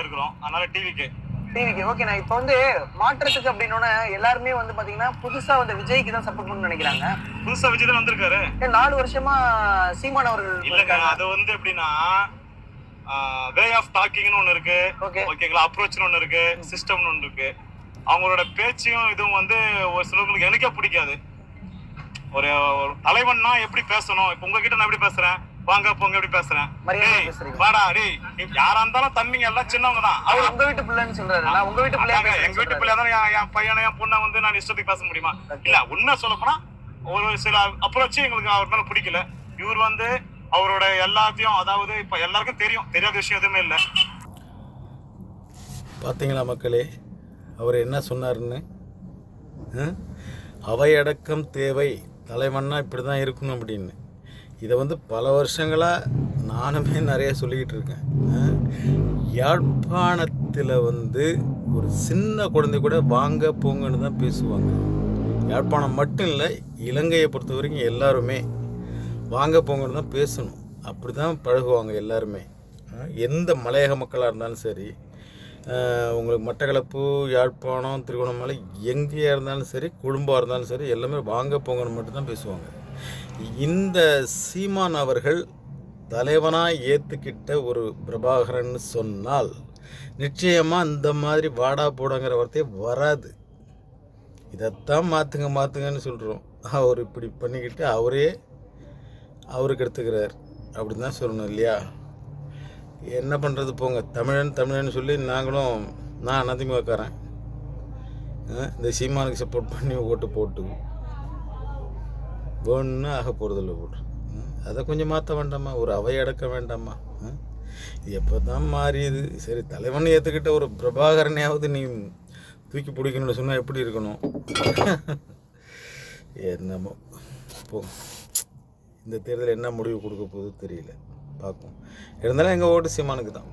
இருக்கிறோம். அதனால டிவிக்கு. ஓகே. நான் இப்போ வந்து மாற்றத்துக்கு அப்படின்னோட எல்லாருமே வந்து பாத்தீங்கன்னா புதுசா வந்து விஜய்க்கு தான் சப்போர்ட் பண்ணணும்னு நினைக்கிறாங்க. புதுசா விஜய் தான் வந்திருக்காரு. 4 வருஷமா சீமான் அவர்கள் இல்லங்க. அது வந்து எப்படின்னா வே ஆஃப் டாக்கிங்னு ஒன்று இருக்கு. ஓகேங்களா? அப்ரோச்னு ஒன்று இருக்கு, சிஸ்டம்னு ஒன்று இருக்கு. அவங்களோட பேச்சையும் இதுவும் வந்து ஒரு சிலருக்கு எனக்கே பிடிக்காது. ஒரு தலைவன்னா எப்படி பேசணும்? இப்போ உங்ககிட்ட நான் எப்படி பேசுறேன்? வாங்க போங்க எப்படி பேசுறேன்? வாடா டேய், யாரா இருந்தாலும் தம்பிங்க எல்லாம் சின்னவங்க தான். அவர் உங்க வீட்டு பிள்ளைன்னு சொல்றாரு. நான் உங்க வீட்டு பிள்ளையா பேசுறேன். எங்க வீட்டு பிள்ளை தான். என் பையனை என் பொண்ணை வந்து நான் இஷ்டத்துக்கு பேச முடியுமா? இல்ல, உண்மை சொல்ல போனா ஒரு சில அப்ரோச் எங்களுக்கு அவர் மேல பிடிக்கல. இவர் வந்து அவரோட எல்லாத்தையும், அதாவது இப்ப எல்லாருக்கும் தெரியும், தெரியாத விஷயம் எதுவுமே இல்லை. பார்த்தீங்களா மக்களே, அவர் என்ன சொன்னாருன்னு? அவையடக்கம் தேவை, தலைவன்னா இப்படி தான் இருக்கணும் அப்படின்னு. இதை வந்து பல வருஷங்களாக நானுமே நிறைய சொல்லிக்கிட்டு இருக்கேன். யாழ்ப்பாணத்தில் வந்து ஒரு சின்ன குழந்தை கூட வாங்க போங்கன்னு தான் பேசுவாங்க. யாழ்ப்பாணம் மட்டும் இல்லை, இலங்கையை பொறுத்த வரைக்கும் எல்லாருமே வாங்க போங்கன்னு தான் பேசணும். அப்படி தான் பழகுவாங்க எல்லாருமே. எந்த மலையக மக்களாக இருந்தாலும் சரி, உங்களுக்கு மட்டக்களப்பு, யாழ்ப்பாணம், திருகோணமலை எங்கேயா இருந்தாலும் சரி, குடும்பம் இருந்தாலும் சரி, எல்லாமே வாங்க போங்கன்னு மட்டும்தான் பேசுவாங்க. இந்த சீமான் அவர்கள் தலைவனாக ஏற்றுக்கிட்ட ஒரு பிரபாகரன் சொன்னால் நிச்சயமாக இந்த மாதிரி வாடா போடாங்கிற வார்த்தையே வராது. இதைத்தான் மாற்றுங்கன்னு சொல்கிறோம். அவர் இப்படி பண்ணிக்கிட்டு அவருக்கு எடுத்துக்கிறார் அப்படின்னு தான் சொல்லணும் இல்லையா? என்ன பண்ணுறது போங்க. தமிழன் சொல்லி நான் அதிமுகக்காரன். இந்த சீமானுக்கு சப்போர்ட் பண்ணி ஓட்டு போட்டு ஒன்றும் ஆக போகிறதில்ல. போட்டு அதை கொஞ்சம் மாற்ற வேண்டாமா? ஒரு அவை அடக்க வேண்டாமா? இது எப்போ தான் மாறியது? சரி, தலைவன் ஏற்றுக்கிட்ட ஒரு பிரபாகரனையாவது நீ தூக்கி பிடிக்கணும்னு சொன்னால் எப்படி இருக்கணும்? என்னமோ போ. இந்த தேர்தல் என்ன முடிவு கொடுக்க போகுது தெரியல, பார்ப்போம். இருந்தாலும் எங்கள் ஓட்டு சீமானுக்கு தான்.